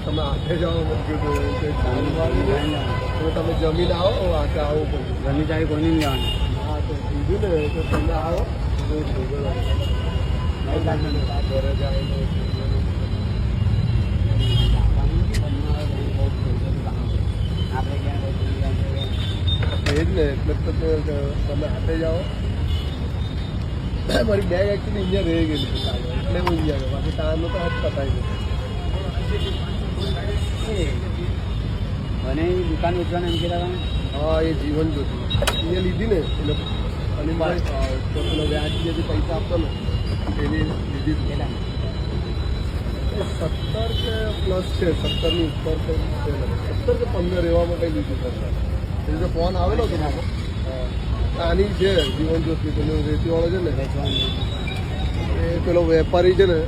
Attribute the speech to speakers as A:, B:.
A: તમે હાથે જાઓ મેં કીધું કે તમે જમીન આવો હાથે આવવું પડે
B: જમીન ચાવી કોઈ નહીં લેવાનું.
A: હા તો કીધું ને તો તમે આવો ઘરે જાય એ જ ને એટલે તો તમે હાથે જાઓ. મારી બેગ એકચ્યુઅલી અહીંયા રહી ગયેલી છે કાલે એટલે હું અહીંયા ગયો બાકી તારનું તો હાથ પતાવી
B: મને દુકાન વેચવાનું એમ કહેતા હતા.
A: હા એ જીવન જોતું અહીંયા લીધી ને એટલે અને મારે પેલો વ્યાજ જે પૈસા આપતો ને એની લીધી 17 કે પ્લસ છે 17ની ઉપર કંઈ 17 કે 15 એવામાં કંઈ લીધું સરકાર એટલે ફોન આવેલો હતો મારો આની છે જીવન જ્યોતિ પેલો રેતીવાળો છે ને
B: વેચવાનું
A: એ પેલો વેપારી છે ને